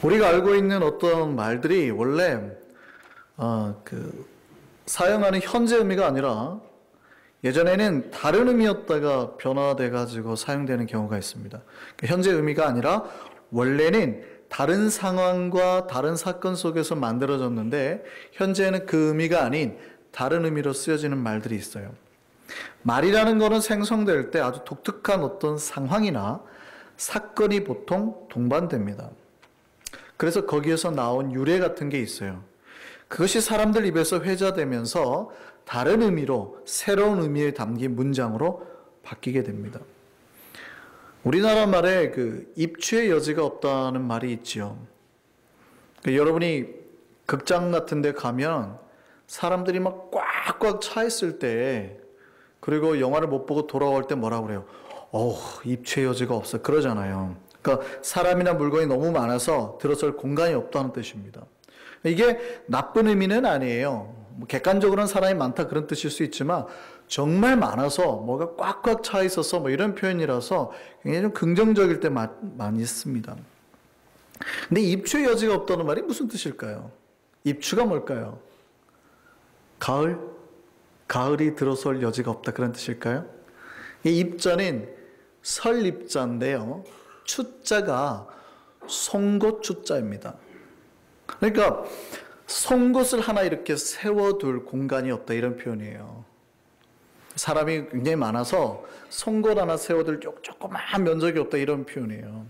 우리가 알고 있는 어떤 말들이 원래 사용하는 현재 의미가 아니라 예전에는 다른 의미였다가 변화돼 가지고 사용되는 경우가 있습니다. 현재 의미가 아니라 원래는 다른 상황과 다른 사건 속에서 만들어졌는데 현재는 그 의미가 아닌 다른 의미로 쓰여지는 말들이 있어요. 말이라는 거는 생성될 때 아주 독특한 어떤 상황이나 사건이 보통 동반됩니다. 그래서 거기에서 나온 유래 같은 게 있어요. 그것이 사람들 입에서 회자되면서 다른 의미로 새로운 의미에 담긴 문장으로 바뀌게 됩니다. 우리나라 말에 입추의 여지가 없다는 말이 있지요. 여러분이 극장 같은 데 가면 사람들이 막 꽉꽉 차 있을 때, 그리고 영화를 못 보고 돌아올 때 뭐라고 그래요? 입추의 여지가 없어. 그러잖아요. 그러니까 사람이나 물건이 너무 많아서 들어설 공간이 없다는 뜻입니다. 이게 나쁜 의미는 아니에요. 객관적으로는 사람이 많다 그런 뜻일 수 있지만 정말 많아서 뭐가 꽉꽉 차 있어서 이런 표현이라서 굉장히 좀 긍정적일 때 많이 씁니다. 근데 입추의 여지가 없다는 말이 무슨 뜻일까요? 입추가 뭘까요? 가을? 가을이 들어설 여지가 없다 그런 뜻일까요? 이 입자는 설입자인데요. 추자가 송곳 추자입니다. 그러니까 송곳을 하나 이렇게 세워둘 공간이 없다 이런 표현이에요. 사람이 굉장히 많아서 송곳 하나 세워둘 조그마한 면적이 없다 이런 표현이에요.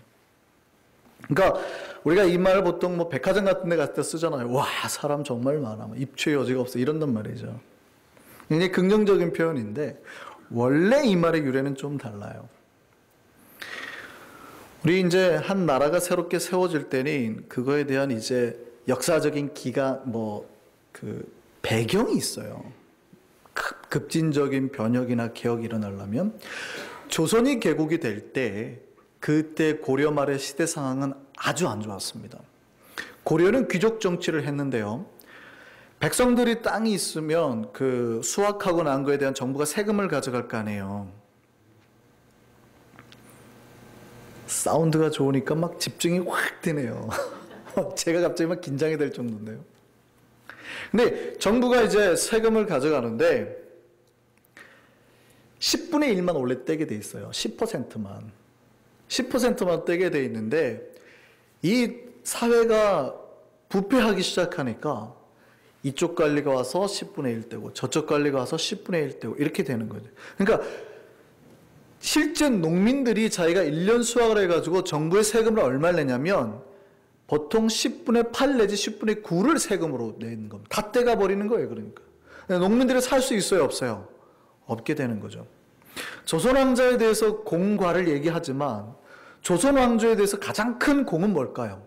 그러니까 우리가 이 말을 보통 백화점 같은 데 갔을 때 쓰잖아요. 와, 사람 정말 많아. 입추의 여지가 없어. 이런단 말이죠. 굉장히 긍정적인 표현인데 원래 이 말의 유래는 좀 달라요. 우리 이제 한 나라가 새롭게 세워질 때는 그거에 대한 이제 역사적인 배경이 있어요. 급진적인 변혁이나 개혁이 일어나려면 조선이 개국이 될 때 그때 고려 말의 시대 상황은 아주 안 좋았습니다. 고려는 귀족 정치를 했는데요. 백성들이 땅이 있으면 수확하고 난 거에 대한 정부가 세금을 가져갈 거 아니에요. 사운드가 좋으니까 막 집중이 확 되네요. 제가 갑자기 막 긴장이 될 정도인데요. 근데 정부가 이제 세금을 가져가는데 10분의 1만 원래 떼게 돼 있어요. 10%만. 10%만 떼게 돼 있는데 이 사회가 부패하기 시작하니까 이쪽 관리가 와서 10분의 1 떼고 저쪽 관리가 와서 10분의 1 떼고 이렇게 되는 거죠. 그러니까 실제 농민들이 자기가 1년 수확을 해가지고 정부에 세금을 얼마를 내냐면 보통 10분의 8 내지 10분의 9를 세금으로 내는 겁니다. 다 떼가 버리는 거예요. 그러니까 농민들이 살 수 있어요? 없어요? 없게 되는 거죠. 조선왕조에 대해서 공과를 얘기하지만 조선왕조에 대해서 가장 큰 공은 뭘까요?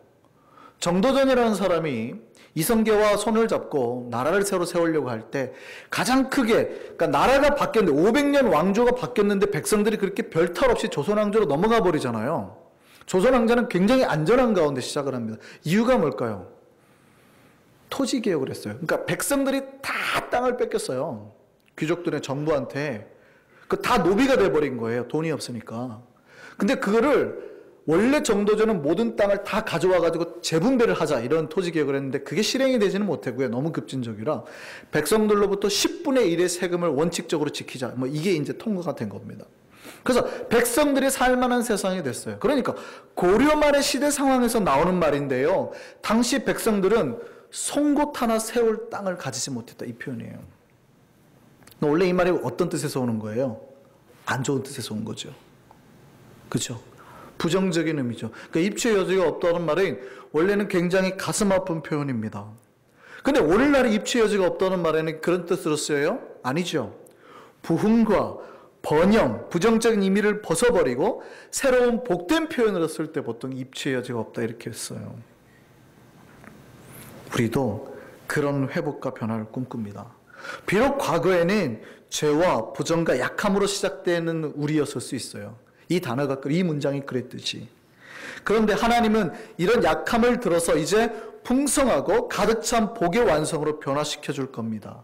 정도전이라는 사람이 이성계와 손을 잡고 나라를 새로 세우려고 할 때 가장 크게, 그러니까 나라가 바뀌었는데 500년 왕조가 바뀌었는데 백성들이 그렇게 별탈 없이 조선왕조로 넘어가 버리잖아요. 조선왕조는 굉장히 안전한 가운데 시작을 합니다. 이유가 뭘까요? 토지개혁을 했어요. 그러니까 백성들이 다 땅을 뺏겼어요. 귀족들의 정부한테. 다 노비가 돼버린 거예요. 돈이 없으니까. 근데 그거를 원래 정도전은 모든 땅을 다 가져와가지고 재분배를 하자 이런 토지개혁을 했는데 그게 실행이 되지는 못했고요. 너무 급진적이라 백성들로부터 10분의 1의 세금을 원칙적으로 지키자. 이게 이제 통과가 된 겁니다. 그래서 백성들이 살만한 세상이 됐어요. 그러니까 고려 말의 시대 상황에서 나오는 말인데요. 당시 백성들은 송곳 하나 세울 땅을 가지지 못했다 이 표현이에요. 원래 이 말이 어떤 뜻에서 오는 거예요? 안 좋은 뜻에서 온 거죠. 그렇죠? 부정적인 의미죠. 그러니까 입추의 여지가 없다는 말은 원래는 굉장히 가슴 아픈 표현입니다. 근데 오늘날의 입추의 여지가 없다는 말에는 그런 뜻으로 쓰여요? 아니죠. 부흥과 번영, 부정적인 의미를 벗어버리고 새로운 복된 표현으로 쓸 때 보통 입추의 여지가 없다 이렇게 써요. 우리도 그런 회복과 변화를 꿈꿉니다. 비록 과거에는 죄와 부정과 약함으로 시작되는 우리였을 수 있어요. 이 단어가, 이 문장이 그랬듯이. 그런데 하나님은 이런 약함을 들어서 이제 풍성하고 가득 찬 복의 완성으로 변화시켜 줄 겁니다.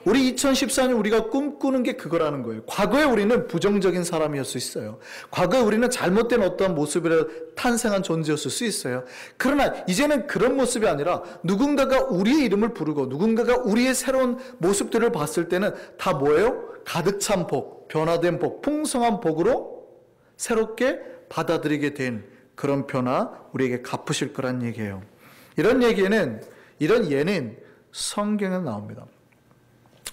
우리 2014년 우리가 꿈꾸는 게 그거라는 거예요. 과거에 우리는 부정적인 사람이었을 수 있어요. 과거에 우리는 잘못된 어떠한 모습으로 탄생한 존재였을 수 있어요. 그러나 이제는 그런 모습이 아니라 누군가가 우리의 이름을 부르고 누군가가 우리의 새로운 모습들을 봤을 때는 다 뭐예요? 가득 찬 복, 변화된 복, 풍성한 복으로 새롭게 받아들이게 된 그런 변화 우리에게 갚으실 거란 얘기예요. 이런 예는 성경에 나옵니다.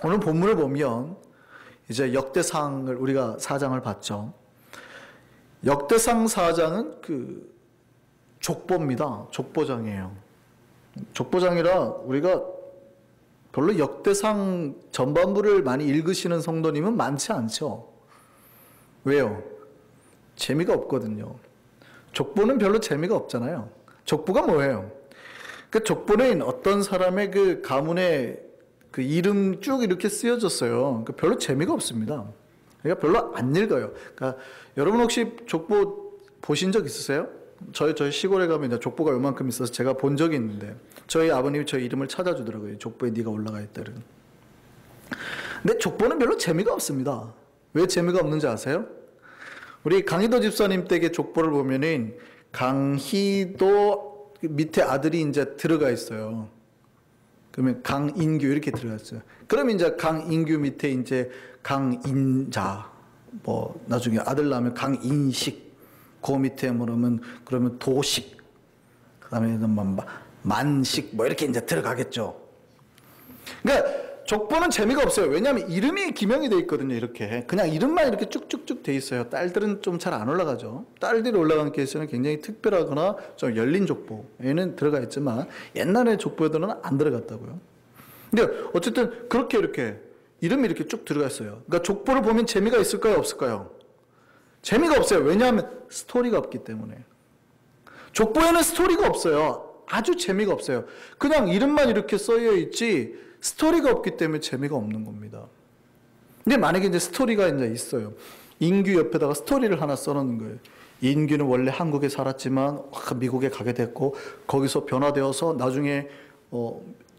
오늘 본문을 보면 이제 역대상을 우리가 4장을 봤죠. 역대상 4장은 그 족보입니다. 족보장이에요. 족보장이라 우리가 별로 역대상 전반부를 많이 읽으시는 성도님은 많지 않죠. 왜요? 재미가 없거든요. 족보는 별로 재미가 없잖아요. 족보가 뭐예요? 그 족보는 어떤 사람의 그 가문에 그 이름 쭉 이렇게 쓰여졌어요. 그러니까 별로 재미가 없습니다. 그러니까 별로 안 읽어요. 그러니까 여러분 혹시 족보 보신 적 있으세요? 저희 시골에 가면 족보가 요만큼 있어서 제가 본 적이 있는데 저희 아버님이 저희 이름을 찾아주더라고요. 족보에 네가 올라가 있다. 근데 족보는 별로 재미가 없습니다. 왜 재미가 없는지 아세요? 우리 강희도 집사님 댁의 족보를 보면은 강희도 밑에 아들이 이제 들어가 있어요. 그러면 강인규 이렇게 들어갔어요. 그럼 이제 강인규 밑에 이제 강인자, 뭐 나중에 아들 낳으면 강인식, 그 밑에 그러면 도식, 그다음에 만식 뭐 이렇게 이제 들어가겠죠. 그러니까 족보는 재미가 없어요. 왜냐하면 이름이 기명이 돼 있거든요. 이렇게 그냥 이름만 이렇게 쭉쭉쭉 돼 있어요. 딸들은 좀 잘 안 올라가죠. 딸들이 올라간 케이스는 굉장히 특별하거나 좀 열린 족보에는 들어가 있지만 옛날에 족보에는 안 들어갔다고요. 근데 어쨌든 그렇게 이렇게 이름이 이렇게 쭉 들어가 있어요. 그러니까 족보를 보면 재미가 있을까요? 없을까요? 재미가 없어요. 왜냐하면 스토리가 없기 때문에. 족보에는 스토리가 없어요. 아주 재미가 없어요. 그냥 이름만 이렇게 써여 있지 스토리가 없기 때문에 재미가 없는 겁니다. 근데 만약에 이제 스토리가 이제 있어요. 인규 옆에다가 스토리를 하나 써놓는 거예요. 인규는 원래 한국에 살았지만 미국에 가게 됐고 거기서 변화되어서 나중에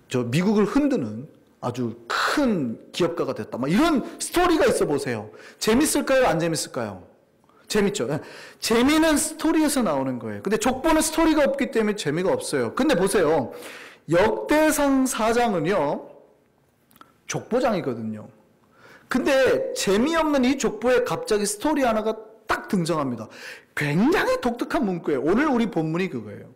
저 미국을 흔드는 아주 큰 기업가가 됐다. 막 이런 스토리가 있어 보세요. 재밌을까요? 안 재밌을까요? 재밌죠. 재미는 스토리에서 나오는 거예요. 근데 족보는 스토리가 없기 때문에 재미가 없어요. 근데 보세요. 역대상 4장은요. 족보장이거든요. 근데 재미없는 이 족보에 갑자기 스토리 하나가 딱 등장합니다. 굉장히 독특한 문구예요. 오늘 우리 본문이 그거예요.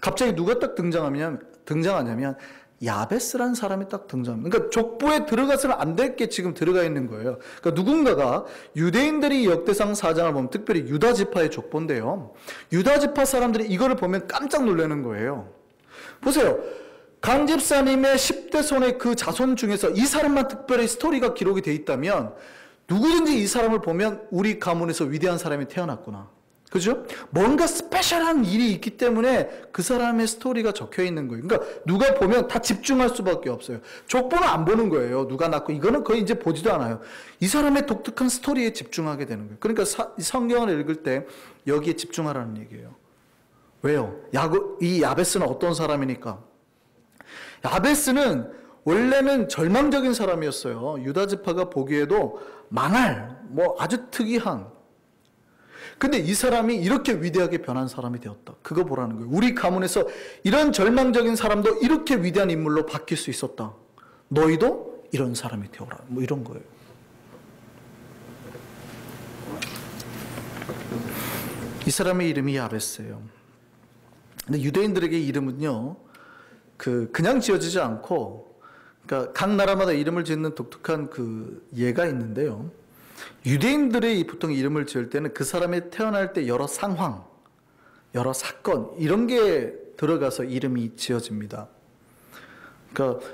갑자기 누가 딱 등장하냐면 야베스라는 사람이 딱 등장합니다. 그러니까 족보에 들어가서는 안 될 게 지금 들어가 있는 거예요. 그러니까 누군가가 유대인들이 역대상 4장을 보면 특별히 유다 지파의 족보인데요. 유다 지파 사람들이 이거를 보면 깜짝 놀라는 거예요. 보세요. 강 집사님의 10대 손의 그 자손 중에서 이 사람만 특별히 스토리가 기록이 돼 있다면 누구든지 이 사람을 보면 우리 가문에서 위대한 사람이 태어났구나. 그죠? 뭔가 스페셜한 일이 있기 때문에 그 사람의 스토리가 적혀 있는 거예요. 그러니까 누가 보면 다 집중할 수밖에 없어요. 족보는 안 보는 거예요. 누가 낳고 이거는 거의 이제 보지도 않아요. 이 사람의 독특한 스토리에 집중하게 되는 거예요. 그러니까 성경을 읽을 때 여기에 집중하라는 얘기예요. 왜요? 이 야베스는 어떤 사람이니까? 야베스는 원래는 절망적인 사람이었어요. 유다 지파가 보기에도 망할 아주 특이한. 근데 이 사람이 이렇게 위대하게 변한 사람이 되었다. 그거 보라는 거예요. 우리 가문에서 이런 절망적인 사람도 이렇게 위대한 인물로 바뀔 수 있었다. 너희도 이런 사람이 되어라. 이런 거예요. 이 사람의 이름이 야베스예요. 근데 유대인들에게 이름은요. 그냥 지어지지 않고, 그러니까 각 나라마다 이름을 짓는 독특한 그 예가 있는데요. 유대인들이 보통 이름을 지을 때는 그 사람이 태어날 때 여러 상황, 여러 사건 이런 게 들어가서 이름이 지어집니다. 그러니까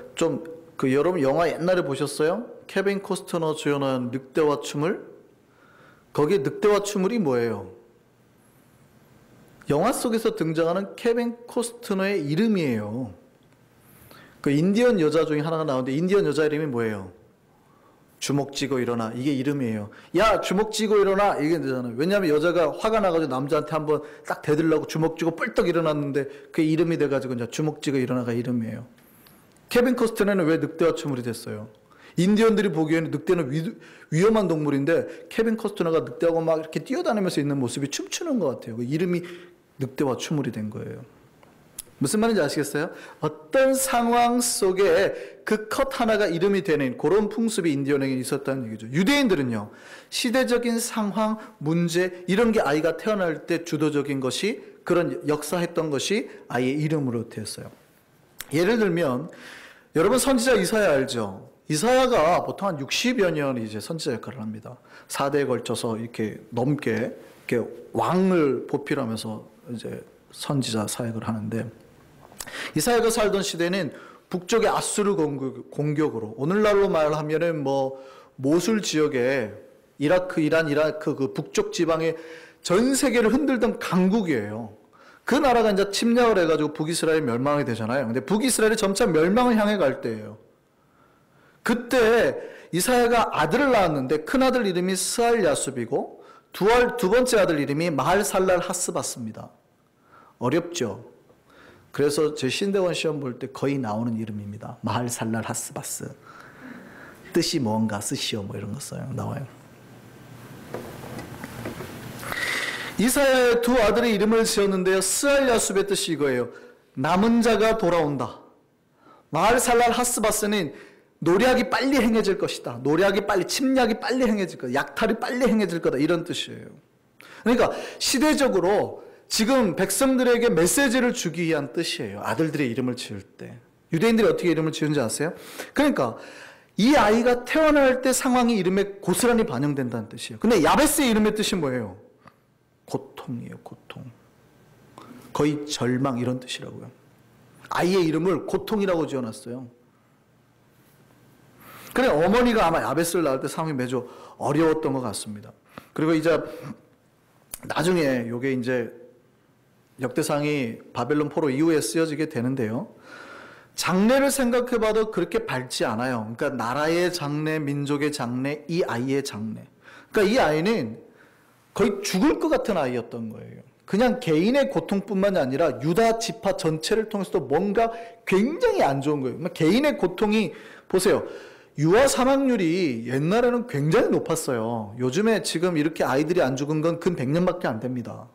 여러분 영화 옛날에 보셨어요? 케빈 코스트너 주연한 늑대와 춤을? 거기에 늑대와 춤을이 뭐예요? 영화 속에서 등장하는 케빈 코스트너의 이름이에요. 그 인디언 여자 중에 하나가 나오는데 인디언 여자 이름이 뭐예요? 주먹 쥐고 일어나. 이게 이름이에요. 야, 주먹 쥐고 일어나. 이게 되잖아요. 왜냐하면 여자가 화가 나가지고 남자한테 한번 딱 대들려고 주먹 쥐고 뿔떡 일어났는데 그게 이름이 돼가지고 이제 주먹 쥐고 일어나가 이름이에요. 케빈 코스터너는 왜 늑대와 추물이 됐어요? 인디언들이 보기에는 늑대는 위험한 동물인데 케빈 코스터너가 늑대하고 막 이렇게 뛰어다니면서 있는 모습이 춤추는 것 같아요. 그 이름이 늑대와 추물이 된 거예요. 무슨 말인지 아시겠어요? 어떤 상황 속에 그 컷 하나가 이름이 되는 그런 풍습이 인디언에게 있었다는 얘기죠. 유대인들은요, 시대적인 상황, 문제, 이런 게 아이가 태어날 때 주도적인 것이, 그런 역사했던 것이 아이의 이름으로 되었어요. 예를 들면, 여러분 선지자 이사야 알죠? 이사야가 보통 한 60여 년 이제 선지자 역할을 합니다. 4대에 걸쳐서 이렇게 넘게 이렇게 왕을 보필하면서 이제 선지자 사역을 하는데, 이사야가 살던 시대는 북쪽의 아수르 공격으로, 오늘날로 말하면은 뭐 모술 지역에 이란 이라크 그 북쪽 지방의 전 세계를 흔들던 강국이에요. 그 나라가 이제 침략을 해가지고 북이스라엘이 멸망이 되잖아요. 근데 북이스라엘이 점차 멸망을 향해 갈 때예요. 그때 이사야가 아들을 낳았는데 큰 아들 이름이 스알 야숲이고 두 번째 아들 이름이 마할살랄 하스바스입니다. 어렵죠? 그래서 제 신대원 시험 볼 때 거의 나오는 이름입니다. 마할살랄 하스바스. 뜻이 뭔가 쓰시오 뭐 이런 거 써요. 나와요. 이사야의 두 아들의 이름을 지었는데요. 스알 야숲의 뜻이 이거예요. 남은 자가 돌아온다. 마할살랄 하스바스는 노략이 빨리 행해질 것이다. 침략이 빨리 행해질 거다. 약탈이 빨리 행해질 거다. 이런 뜻이에요. 그러니까 시대적으로 지금 백성들에게 메시지를 주기 위한 뜻이에요. 아들들의 이름을 지을 때. 유대인들이 어떻게 이름을 지은지 아세요? 그러니까 이 아이가 태어날 때 상황이 이름에 고스란히 반영된다는 뜻이에요. 근데 야베스의 이름의 뜻이 뭐예요? 고통이에요. 고통. 거의 절망 이런 뜻이라고요. 아이의 이름을 고통이라고 지어놨어요. 그래 어머니가 아마 야베스를 낳을 때 상황이 매우 어려웠던 것 같습니다. 그리고 이제 나중에 이게 이제 역대상이 바벨론 포로 이후에 쓰여지게 되는데요. 장래를 생각해봐도 그렇게 밝지 않아요. 그러니까 나라의 장래, 민족의 장래, 이 아이의 장래. 그러니까 이 아이는 거의 죽을 것 같은 아이였던 거예요. 그냥 개인의 고통뿐만이 아니라 유다 지파 전체를 통해서도 뭔가 굉장히 안 좋은 거예요. 개인의 고통이 보세요. 유아 사망률이 옛날에는 굉장히 높았어요. 요즘에 지금 이렇게 아이들이 안 죽은 건 근 100년밖에 안 됩니다.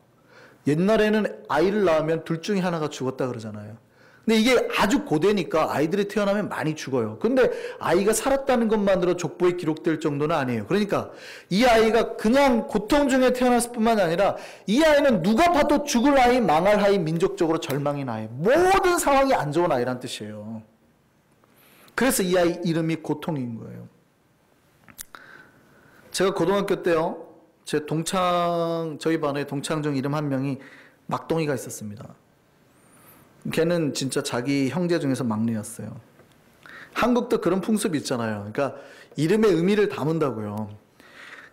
옛날에는 아이를 낳으면 둘 중에 하나가 죽었다 그러잖아요. 근데 이게 아주 고되니까 아이들이 태어나면 많이 죽어요. 근데 아이가 살았다는 것만으로 족보에 기록될 정도는 아니에요. 그러니까 이 아이가 그냥 고통 중에 태어났을 뿐만 아니라 이 아이는 누가 봐도 죽을 아이, 망할 아이, 민족적으로 절망인 아이, 모든 상황이 안 좋은 아이란 뜻이에요. 그래서 이 아이 이름이 고통인 거예요. 제가 고등학교 때요, 저희 반에 동창 중 이름 한 명이 막동이가 있었습니다. 걔는 진짜 자기 형제 중에서 막내였어요. 한국도 그런 풍습이 있잖아요. 그러니까 이름의 의미를 담은다고요.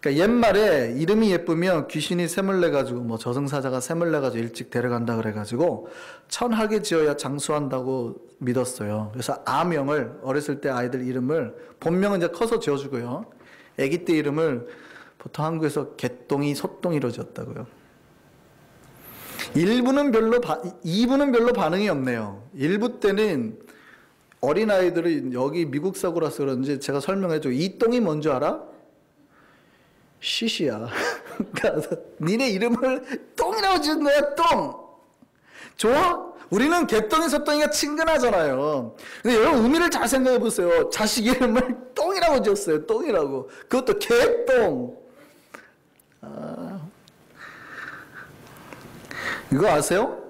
그러니까 옛말에 이름이 예쁘면 귀신이 샘을 내가지고 뭐 저승사자가 샘을 내가지고 일찍 데려간다 그래가지고 천하게 지어야 장수한다고 믿었어요. 그래서 아명을 어렸을 때 아이들 이름을 본명은 이제 커서 지어주고요. 아기 때 이름을 보통 한국에서 개똥이, 소똥이로 지었다고요. 2부는 별로 반응이 없네요. 1부 때는 어린아이들이 여기 미국 사고라서 그런지 제가 설명해줘. 이 똥이 뭔지 알아? 시시야. 그러니까 니네 이름을 똥이라고 지은 거야, 똥. 좋아? 우리는 개똥이, 소똥이가 친근하잖아요. 근데 여러분 의미를 잘 생각해 보세요. 자식 이름을 똥이라고 지었어요. 똥이라고. 그것도 개똥. 이거 아세요?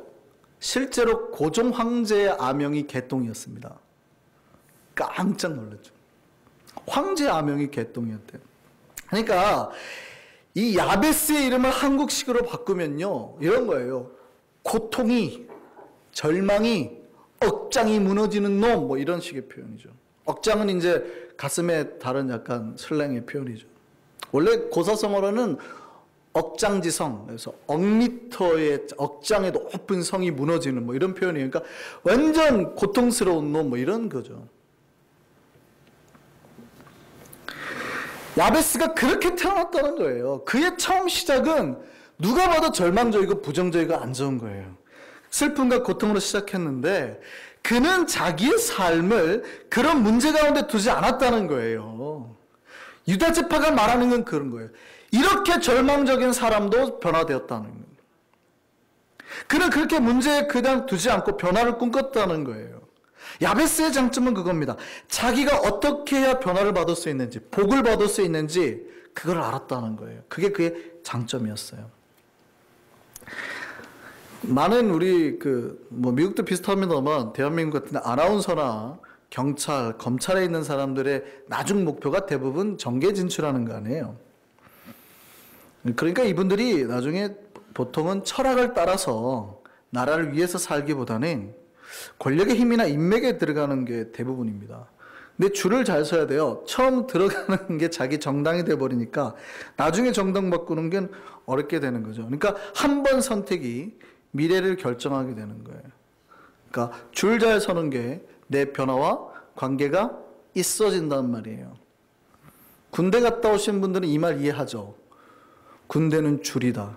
실제로 고종 황제의 아명이 개똥이었습니다. 깜짝 놀랐죠. 황제의 아명이 개똥이었대요. 그러니까 이 야베스의 이름을 한국식으로 바꾸면요, 이런 거예요. 고통이, 절망이, 억장이 무너지는 놈, 뭐 이런 식의 표현이죠. 억장은 이제 가슴에 다른 약간 슬랭의 표현이죠. 원래 고사성어로는 억장지성, 그래서 억미터의 억장의 높은 성이 무너지는 뭐 이런 표현이에요. 그러니까 완전 고통스러운 놈 뭐 이런 거죠. 야베스가 그렇게 태어났다는 거예요. 그의 처음 시작은 누가 봐도 절망적이고 부정적이고 안 좋은 거예요. 슬픔과 고통으로 시작했는데 그는 자기의 삶을 그런 문제 가운데 두지 않았다는 거예요. 유다 지파가 말하는 건 그런 거예요. 이렇게 절망적인 사람도 변화되었다는 거예요. 그는 그렇게 문제에 그냥 두지 않고 변화를 꿈꿨다는 거예요. 야베스의 장점은 그겁니다. 자기가 어떻게 해야 변화를 받을 수 있는지, 복을 받을 수 있는지 그걸 알았다는 거예요. 그게 그의 장점이었어요. 많은 우리 미국도 비슷합니다만 대한민국 같은 아나운서나 경찰, 검찰에 있는 사람들의 나중 목표가 대부분 정계 진출하는 거 아니에요. 그러니까 이분들이 나중에 보통은 철학을 따라서 나라를 위해서 살기보다는 권력의 힘이나 인맥에 들어가는 게 대부분입니다. 근데 줄을 잘 서야 돼요. 처음 들어가는 게 자기 정당이 돼버리니까 나중에 정당 바꾸는 게 어렵게 되는 거죠. 그러니까 한 번 선택이 미래를 결정하게 되는 거예요. 그러니까 줄 잘 서는 게 내 변화와 관계가 있어진단 말이에요. 군대 갔다 오신 분들은 이 말 이해하죠. 군대는 줄이다.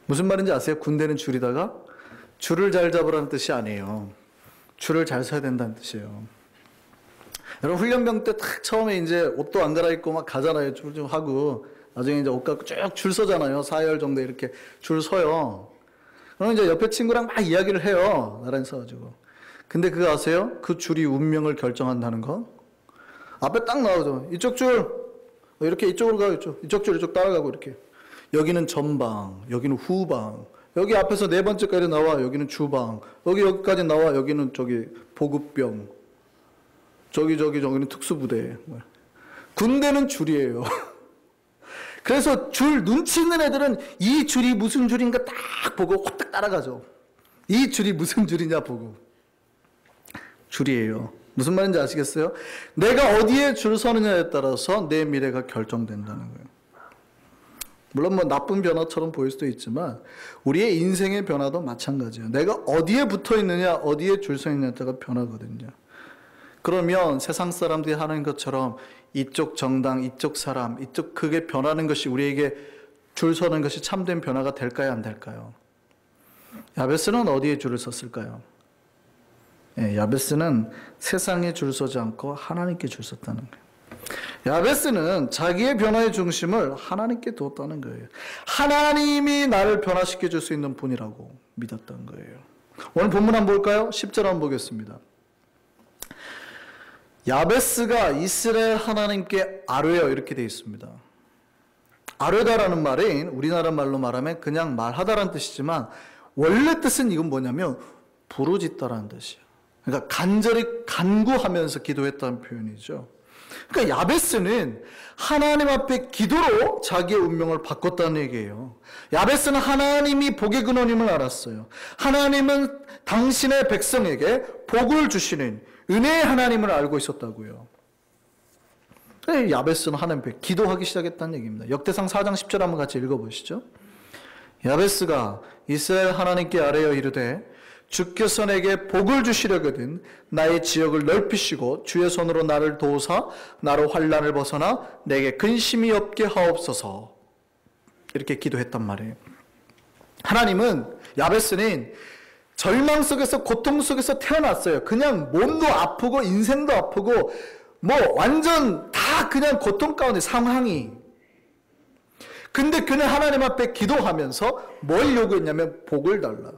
무슨 말인지 아세요? 군대는 줄이다가 줄을 잘 잡으라는 뜻이 아니에요. 줄을 잘 서야 된다는 뜻이에요. 여러분 훈련병 때 딱 처음에 이제 옷도 안 갈아입고 막 가잖아요. 줄 좀 하고 나중에 이제 옷 갖고 쭉 줄 서잖아요. 4열 정도 이렇게 줄 서요. 그럼 이제 옆에 친구랑 막 이야기를 해요. 나란히 서가지고. 근데 그거 아세요? 그 줄이 운명을 결정한다는 거? 앞에 딱 나오죠. 이쪽 줄 이렇게 이쪽으로 가요. 이쪽 줄 이쪽 따라가고 이렇게. 여기는 전방, 여기는 후방. 여기 앞에서 네 번째까지 나와. 여기는 주방. 여기까지 나와. 여기는 저기 보급병. 저기는 특수부대. 군대는 줄이에요. 그래서 줄 눈치 있는 애들은 이 줄이 무슨 줄인가 딱 보고 호딱 따라가죠. 이 줄이 무슨 줄이냐 보고. 줄이에요. 무슨 말인지 아시겠어요? 내가 어디에 줄 서느냐에 따라서 내 미래가 결정된다는 거예요. 물론 나쁜 변화처럼 보일 수도 있지만 우리의 인생의 변화도 마찬가지예요. 내가 어디에 붙어 있느냐, 어디에 줄 서 있느냐에 따라 변하거든요. 그러면 세상 사람들이 하는 것처럼 이쪽 정당, 이쪽 사람, 이쪽 그게 변하는 것이 우리에게 줄 서는 것이 참된 변화가 될까요, 안 될까요? 야베스는 어디에 줄을 섰을까요? 야베스는 세상에 줄 서지 않고 하나님께 줄 섰다는 거예요. 야베스는 자기의 변화의 중심을 하나님께 두었다는 거예요. 하나님이 나를 변화시켜 줄 수 있는 분이라고 믿었던 거예요. 오늘 본문 한번 볼까요? 10절 한번 보겠습니다. 야베스가 이스라엘 하나님께 아뢰어 이렇게 되어 있습니다. 아뢰다라는 말은 우리나라 말로 말하면 그냥 말하다라는 뜻이지만 원래 뜻은 이건 뭐냐면 부르짖다라는 뜻이에요. 그러니까 간절히 간구하면서 기도했다는 표현이죠. 그러니까 야베스는 하나님 앞에 기도로 자기의 운명을 바꿨다는 얘기예요. 야베스는 하나님이 복의 근원임을 알았어요. 하나님은 당신의 백성에게 복을 주시는 은혜의 하나님을 알고 있었다고요. 야베스는 하나님 앞에 기도하기 시작했다는 얘기입니다. 역대상 4장 10절 한번 같이 읽어보시죠. 야베스가 이스라엘 하나님께 아뢰어 이르되 주께서 내게 복을 주시려거든 나의 지역을 넓히시고 주의 손으로 나를 도우사 나로 환난을 벗어나 내게 근심이 없게 하옵소서. 이렇게 기도했단 말이에요. 하나님은 야베스는 절망 속에서 고통 속에서 태어났어요. 그냥 몸도 아프고 인생도 아프고 완전 다 그냥 고통 가운데 상황이. 근데 그는 하나님 앞에 기도하면서 뭘 요구했냐면 복을 달라.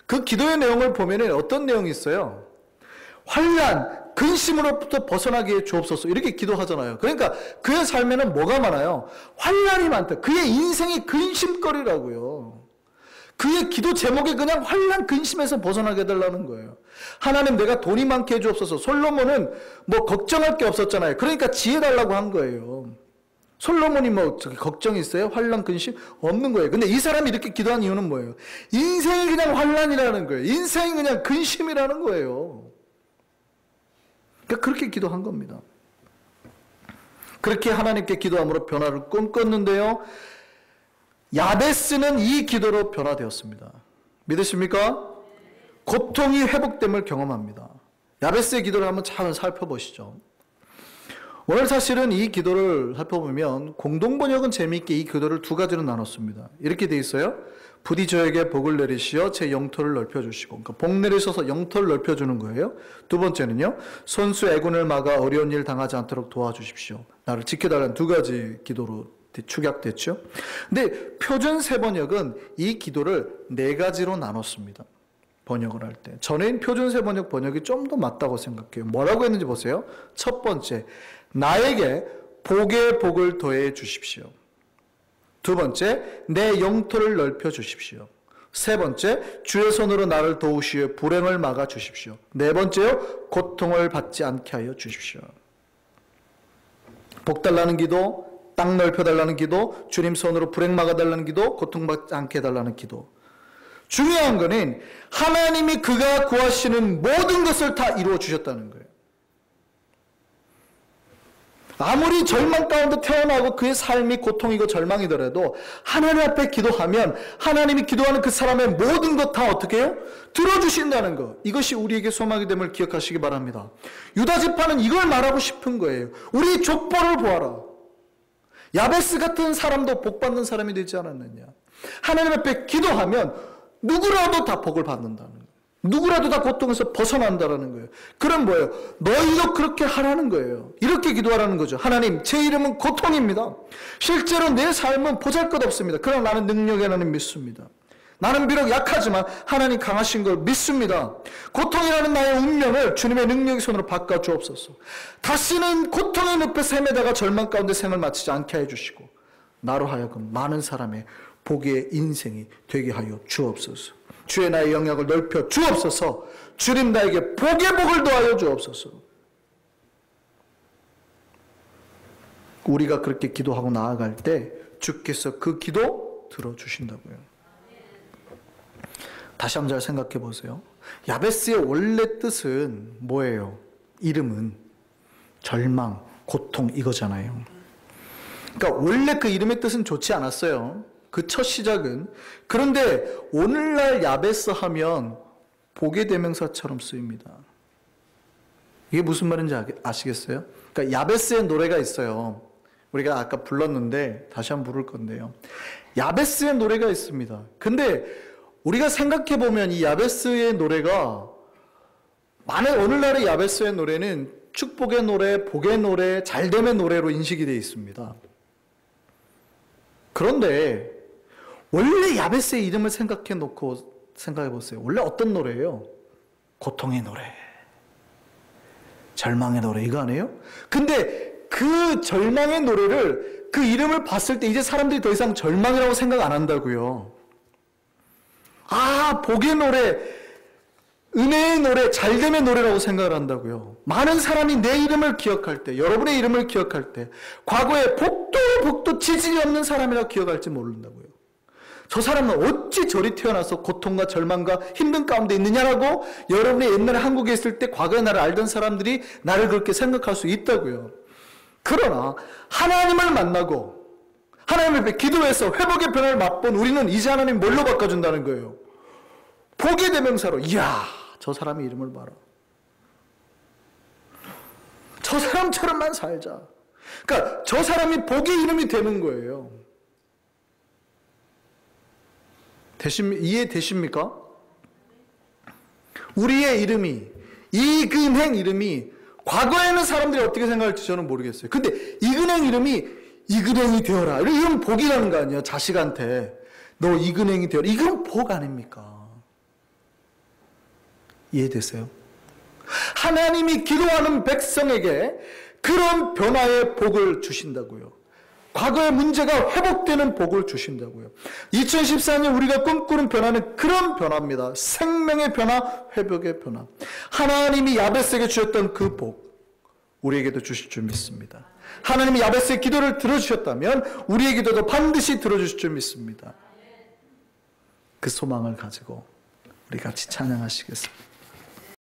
그 기도의 내용을 보면 어떤 내용이 있어요? 환난, 근심으로부터 벗어나게 해 주옵소서 이렇게 기도하잖아요. 그러니까 그의 삶에는 뭐가 많아요? 환난이 많다. 그의 인생이 근심거리라고요. 그의 기도 제목이 그냥 환난 근심에서 벗어나게 해달라는 거예요. 하나님 내가 돈이 많게 해주옵소서. 솔로몬은 걱정할 게 없었잖아요. 그러니까 지혜 달라고 한 거예요. 솔로몬이 걱정이 있어요? 환난 근심? 없는 거예요. 근데 이 사람이 이렇게 기도한 이유는 뭐예요? 인생이 그냥 환난이라는 거예요. 인생이 그냥 근심이라는 거예요. 그러니까 그렇게 기도한 겁니다. 그렇게 하나님께 기도함으로 변화를 꿈꿨는데요. 야베스는 이 기도로 변화되었습니다. 믿으십니까? 고통이 회복됨을 경험합니다. 야베스의 기도를 한번 잘 살펴보시죠. 오늘 사실은 이 기도를 살펴보면 공동번역은 재미있게 이 기도를 두 가지로 나눴습니다. 이렇게 돼 있어요. 부디 저에게 복을 내리시어 제 영토를 넓혀주시고, 그러니까 복 내리셔서 영토를 넓혀주는 거예요. 두 번째는요, 손수 애군을 막아 어려운 일 당하지 않도록 도와주십시오. 나를 지켜달라는 두 가지 기도로 축약됐죠. 근데 표준 세번역은 이 기도를 네 가지로 나눴습니다. 번역을 할 때. 저는 표준 세번역 번역이 좀 더 맞다고 생각해요. 뭐라고 했는지 보세요. 첫 번째, 나에게 복의 복을 더해 주십시오. 두 번째, 내 영토를 넓혀 주십시오. 세 번째, 주의 손으로 나를 도우시어 불행을 막아 주십시오. 네 번째요, 고통을 받지 않게 하여 주십시오. 복 달라는 기도, 땅 넓혀 달라는 기도, 주님 손으로 불행 막아 달라는 기도, 고통받지 않게 해달라는 기도. 중요한 거는 하나님이 그가 구하시는 모든 것을 다 이루어 주셨다는 거예요. 아무리 절망 가운데 태어나고 그의 삶이 고통이고 절망이더라도 하나님 앞에 기도하면 하나님이 기도하는 그 사람의 모든 것 다 어떻게 해요? 들어주신다는 것. 이것이 우리에게 소망이 됨을 기억하시기 바랍니다. 유다 지파는 이걸 말하고 싶은 거예요. 우리 족보를 보아라. 야베스 같은 사람도 복 받는 사람이 되지 않았느냐. 하나님 앞에 기도하면 누구라도 다 복을 받는다는 거예요. 누구라도 다 고통에서 벗어난다는 거예요. 그럼 뭐예요? 너희도 그렇게 하라는 거예요. 이렇게 기도하라는 거죠. 하나님, 제 이름은 고통입니다. 실제로 내 삶은 보잘것없습니다. 그러나 나는 능력에 하나님 믿습니다. 나는 비록 약하지만 하나님 강하신 걸 믿습니다. 고통이라는 나의 운명을 주님의 능력의 손으로 바꿔 주옵소서. 다시는 고통의 늪에 헤매다가 절망 가운데 생을 마치지 않게 해주시고 나로 하여금 많은 사람의 복의 인생이 되게 하여 주옵소서. 주의 나의 영역을 넓혀 주옵소서. 주님 나에게 복의 복을 더하여 주옵소서. 우리가 그렇게 기도하고 나아갈 때 주께서 그 기도 들어주신다고요. 다시 한번 잘 생각해 보세요. 야베스의 원래 뜻은 뭐예요? 이름은 절망, 고통 이거잖아요. 그러니까 원래 그 이름의 뜻은 좋지 않았어요. 그 첫 시작은. 그런데 오늘날 야베스 하면 복의 대명사처럼 쓰입니다. 이게 무슨 말인지 아시겠어요? 그러니까 야베스의 노래가 있어요. 우리가 아까 불렀는데 다시 한번 부를 건데요. 야베스의 노래가 있습니다. 근데 우리가 생각해 보면 이 야베스의 노래가 오늘날의 야베스의 노래는 축복의 노래, 복의 노래, 잘됨의 노래로 인식이 되어 있습니다. 그런데 원래 야베스의 이름을 생각해 보세요. 원래 어떤 노래예요? 고통의 노래, 절망의 노래 이거 아니에요? 근데 그 절망의 노래를 그 이름을 봤을 때 이제 사람들이 더 이상 절망이라고 생각 안 한다고요. 아, 복의 노래, 은혜의 노래, 잘됨의 노래라고 생각을 한다고요. 많은 사람이 내 이름을 기억할 때, 여러분의 이름을 기억할 때 과거에 복도 지질이 없는 사람이라고 기억할지 모른다고요. 저 사람은 어찌 저리 태어나서 고통과 절망과 힘든 가운데 있느냐라고 여러분이 옛날에 한국에 있을 때 과거의 나를 알던 사람들이 나를 그렇게 생각할 수 있다고요. 그러나 하나님을 만나고 하나님 앞에 기도해서 회복의 변화를 맛본 우리는 이제 하나님 뭘로 바꿔준다는 거예요? 복의 대명사로. 이야, 저 사람의 이름을 봐라. 저 사람처럼만 살자. 그러니까 저 사람이 복의 이름이 되는 거예요. 이해되십니까? 우리의 이름이, 이근행 이름이 과거에는 사람들이 어떻게 생각할지 저는 모르겠어요. 근데 이근행 이름이 이근행이 되어라. 이건 복이라는 거 아니에요. 자식한테 너 이근행이 되어라. 이건 복 아닙니까? 이해되세요? 하나님이 기도하는 백성에게 그런 변화의 복을 주신다고요. 과거의 문제가 회복되는 복을 주신다고요. 2014년 우리가 꿈꾸는 변화는 그런 변화입니다. 생명의 변화, 회복의 변화. 하나님이 야베스에게 주셨던 그 복, 우리에게도 주실 줄 믿습니다. 하나님이 야베스의 기도를 들어주셨다면 우리의 기도도 반드시 들어주실 줄 믿습니다. 그 소망을 가지고 우리 같이 찬양하시겠습니다.